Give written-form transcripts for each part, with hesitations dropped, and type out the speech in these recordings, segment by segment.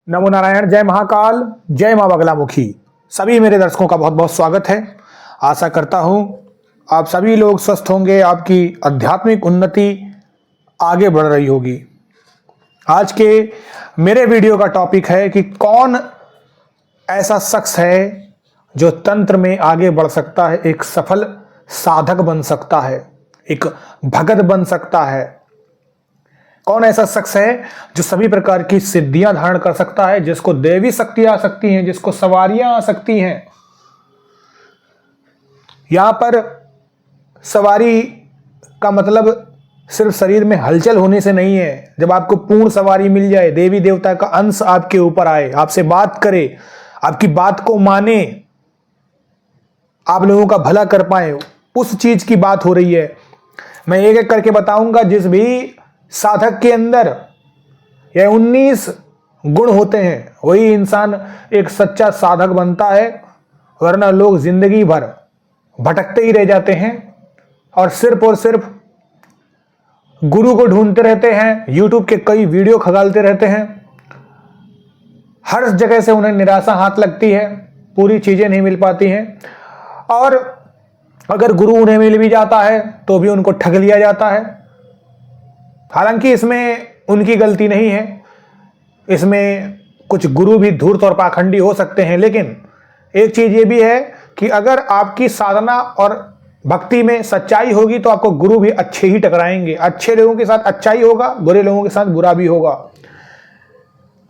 नमो नारायण, जय महाकाल, जय मां बगलामुखी। सभी मेरे दर्शकों का बहुत बहुत स्वागत है। आशा करता हूं आप सभी लोग स्वस्थ होंगे, आपकी आध्यात्मिक उन्नति आगे बढ़ रही होगी। आज के मेरे वीडियो का टॉपिक है कि कौन ऐसा शख्स है जो तंत्र में आगे बढ़ सकता है, एक सफल साधक बन सकता है, एक भगत बन सकता है। कौन ऐसा शख्स है जो सभी प्रकार की सिद्धियां धारण कर सकता है, जिसको देवी शक्ति आ सकती हैं, जिसको सवारियां आ सकती हैं। यहां पर सवारी का मतलब सिर्फ शरीर में हलचल होने से नहीं है। जब आपको पूर्ण सवारी मिल जाए, देवी देवता का अंश आपके ऊपर आए, आपसे बात करे, आपकी बात को माने, आप लोगों का भला कर पाए, उस चीज की बात हो रही है। मैं एक एक करके बताऊंगा। जिस भी साधक के अंदर यह 19 गुण होते हैं, वही इंसान एक सच्चा साधक बनता है। वरना लोग जिंदगी भर भटकते ही रह जाते हैं और सिर्फ गुरु को ढूंढते रहते हैं, यूट्यूब के कई वीडियो खगालते रहते हैं। हर जगह से उन्हें निराशा हाथ लगती है, पूरी चीजें नहीं मिल पाती हैं। और अगर गुरु उन्हें मिल भी जाता है तो भी उनको ठग लिया जाता है। हालांकि इसमें उनकी गलती नहीं है, इसमें कुछ गुरु भी धूर्त और पाखंडी हो सकते हैं। लेकिन एक चीज ये भी है कि अगर आपकी साधना और भक्ति में सच्चाई होगी तो आपको गुरु भी अच्छे ही टकराएंगे। अच्छे लोगों के साथ अच्छा ही होगा, बुरे लोगों के साथ बुरा भी होगा।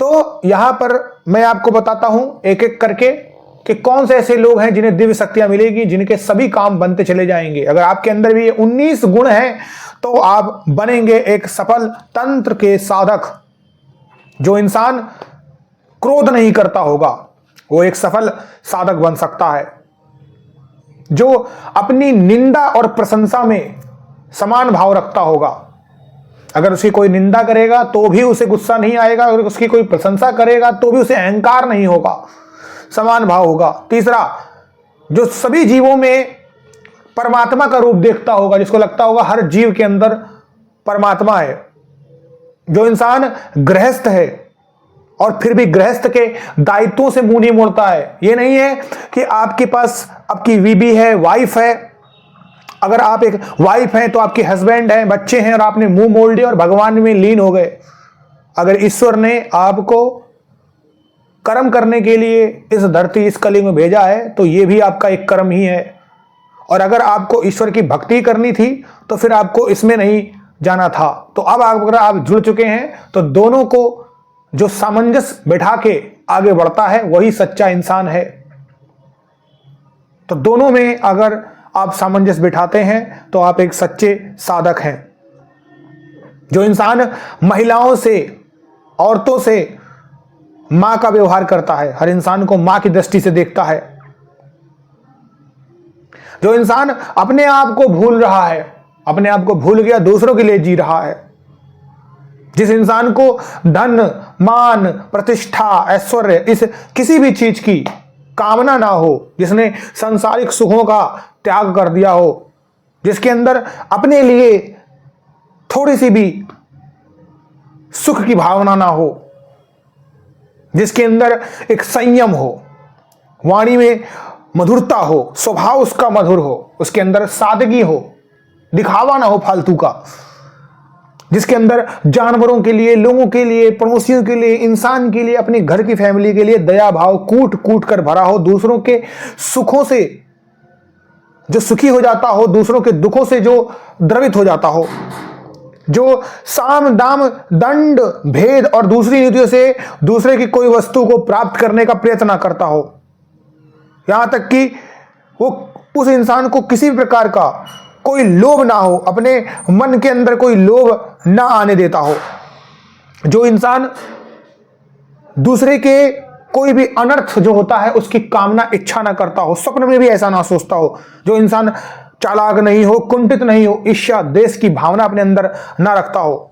तो यहां पर मैं आपको बताता हूं एक एक करके कि कौन से ऐसे लोग हैं जिन्हें दिव्य शक्तियां मिलेगी, जिनके सभी काम बनते चले जाएंगे। अगर आपके अंदर भी ये 19 गुण हैं तो आप बनेंगे एक सफल तंत्र के साधक। जो इंसान क्रोध नहीं करता होगा वो एक सफल साधक बन सकता है। जो अपनी निंदा और प्रशंसा में समान भाव रखता होगा। अगर उसकी कोई निंदा करेगा तो भी उसे गुस्सा नहीं आएगा, अगर उसकी कोई प्रशंसा करेगा तो भी उसे अहंकार नहीं होगा, समान भाव होगा। तीसरा, जो सभी जीवों में परमात्मा का रूप देखता होगा, जिसको लगता होगा हर जीव के अंदर परमात्मा है। जो इंसान गृहस्थ है और फिर भी गृहस्थ के दायित्वों से मुंह नहीं मोड़ता है। ये नहीं है कि आपके पास आपकी बीबी है, वाइफ है। अगर आप एक वाइफ हैं तो आपके हस्बैंड हैं, बच्चे हैं, और आपने मुंह मोड़ लिया और भगवान में लीन हो गए। अगर ईश्वर ने आपको कर्म करने के लिए इस धरती, इस कली में भेजा है तो यह भी आपका एक कर्म ही है। और अगर आपको ईश्वर की भक्ति करनी थी तो फिर आपको इसमें नहीं जाना था। तो अब अगर आप जुड़ चुके हैं तो दोनों को जो सामंजस्य बैठा के आगे बढ़ता है वही सच्चा इंसान है। तो दोनों में अगर आप सामंजस्य बिठाते हैं तो आप एक सच्चे साधक हैं। जो इंसान महिलाओं से, औरतों से मां का व्यवहार करता है, हर इंसान को मां की दृष्टि से देखता है। जो इंसान अपने आप को भूल रहा है, अपने आप को भूल गया, दूसरों के लिए जी रहा है। जिस इंसान को धन, मान, प्रतिष्ठा, ऐश्वर्य, इस किसी भी चीज की कामना ना हो, जिसने सांसारिक सुखों का त्याग कर दिया हो, जिसके अंदर अपने लिए थोड़ी सी भी सुख की भावना ना हो, जिसके अंदर एक संयम हो, वाणी में मधुरता हो, स्वभाव उसका मधुर हो, उसके अंदर सादगी हो, दिखावा ना हो फालतू का, जिसके अंदर जानवरों के लिए, लोगों के लिए, पड़ोसियों के लिए, इंसान के लिए, अपने घर की फैमिली के लिए दया भाव कूट कूट कर भरा हो, दूसरों के सुखों से जो सुखी हो जाता हो, दूसरों के दुखों से जो द्रवित हो जाता हो, जो साम दाम दंड भेद और दूसरी नीतियों से दूसरे की कोई वस्तु को प्राप्त करने का प्रयत्न ना करता हो, यहां तक कि वो उस इंसान को किसी भी प्रकार का कोई लोभ ना हो, अपने मन के अंदर कोई लोभ ना आने देता हो। जो इंसान दूसरे के कोई भी अनर्थ जो होता है उसकी कामना इच्छा ना करता हो, स्वप्न में भी ऐसा ना सोचता हो। जो इंसान चालाक नहीं हो, कुंठित नहीं हो, ईर्ष्या देश की भावना अपने अंदर ना रखता हो।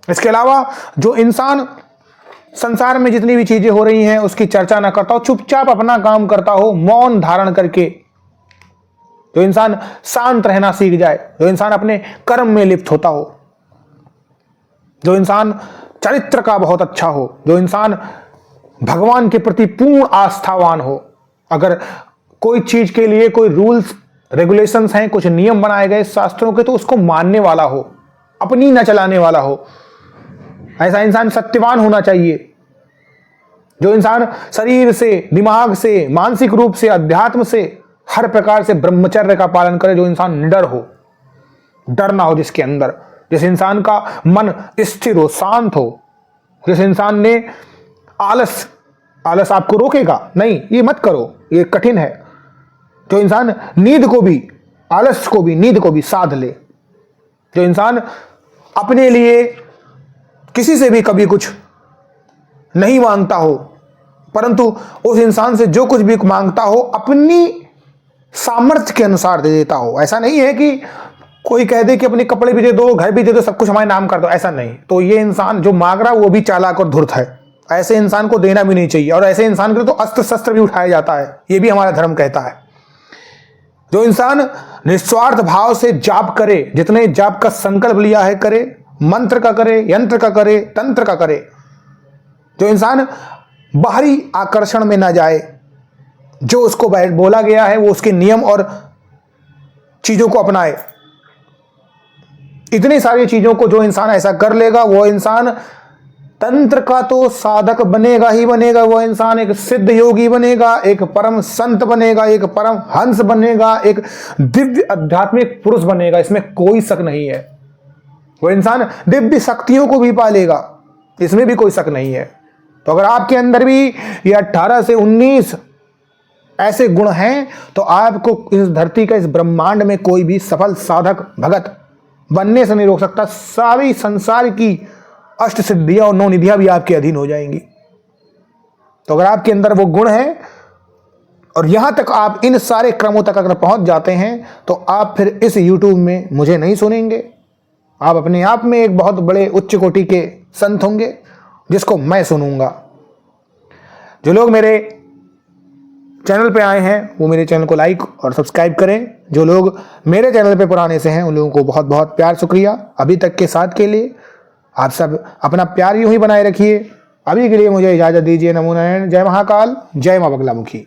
इसके अलावा जो इंसान संसार में जितनी भी चीजें हो रही हैं उसकी चर्चा ना करता हो, चुपचाप अपना काम करता हो, मौन धारण करके। जो इंसान शांत रहना सीख जाए, जो इंसान अपने कर्म में लिप्त होता हो, जो इंसान चरित्र का बहुत अच्छा हो, जो इंसान भगवान के प्रति पूर्ण आस्थावान हो। अगर कोई चीज के लिए कोई रूल्स रेगुलेशंस हैं, कुछ नियम बनाए गए शास्त्रों के, तो उसको मानने वाला हो, अपनी न चलाने वाला हो। ऐसा इंसान सत्यवान होना चाहिए। जो इंसान शरीर से, दिमाग से, मानसिक रूप से, अध्यात्म से, हर प्रकार से ब्रह्मचर्य का पालन करे। जो इंसान निडर हो, डर ना हो जिसके अंदर, जिस इंसान का मन स्थिर हो, शांत हो, जिस इंसान ने आलस आपको रोकेगा नहीं, ये मत करो, ये कठिन है। जो इंसान नींद को भी, आलस को भी, नींद को भी साध ले। जो इंसान अपने लिए किसी से भी कभी कुछ नहीं मांगता हो, परंतु उस इंसान से जो कुछ भी मांगता हो अपनी सामर्थ्य के अनुसार दे देता हो। ऐसा नहीं है कि कोई कह दे कि अपने कपड़े भी दे दो, घर भी दे दो, सब कुछ हमारे नाम कर दो, ऐसा नहीं। तो ये इंसान जो मांग रहा है वो भी चालाक और धूर्त है। ऐसे इंसान को देना भी नहीं चाहिए, और ऐसे इंसान के लिए तो अस्त्र शस्त्र भी उठाया जाता है, ये भी हमारा धर्म कहता है। जो इंसान निस्वार्थ भाव से जाप करे, जितने जाप का संकल्प लिया है करे, मंत्र का करे, यंत्र का करे, तंत्र का करे। जो इंसान बाहरी आकर्षण में ना जाए, जो उसको बोला गया है वो उसके नियम और चीजों को अपनाए। इतनी सारी चीजों को जो इंसान ऐसा कर लेगा, वो इंसान तंत्र का तो साधक बनेगा ही बनेगा। वो इंसान एक सिद्ध योगी बनेगा, एक परम संत बनेगा, एक परम हंस बनेगा, एक दिव्य आध्यात्मिक पुरुष बनेगा, इसमें कोई शक नहीं है। वो इंसान दिव्य शक्तियों को भी पालेगा, इसमें भी कोई शक नहीं है। तो अगर आपके अंदर भी ये 18 से 19 ऐसे गुण हैं, तो आपको इस धरती का, इस ब्रह्मांड में कोई भी सफल साधक भगत बनने से नहीं रोक सकता। सारी संसार की अष्ट सिद्धियां और 9 निधियां भी आपके अधीन हो जाएंगी। तो अगर आपके अंदर वो गुण है और यहां तक आप इन सारे क्रमों तक अगर पहुंच जाते हैं, तो आप फिर इस YouTube में मुझे नहीं सुनेंगे। आप अपने आप में एक बहुत बड़े उच्च कोटि के संत होंगे, जिसको मैं सुनूंगा। जो लोग मेरे चैनल पे आए हैं वो मेरे चैनल को लाइक और सब्सक्राइब करें। जो लोग मेरे चैनल पे पुराने से हैं उन लोगों को बहुत बहुत प्यार, शुक्रिया अभी तक के साथ के लिए। आप सब अपना प्यार यूं ही बनाए रखिए। अभी के लिए मुझे इजाजत दीजिए। नमो नारायण। जय महाकाल, जय मां बगलामुखी।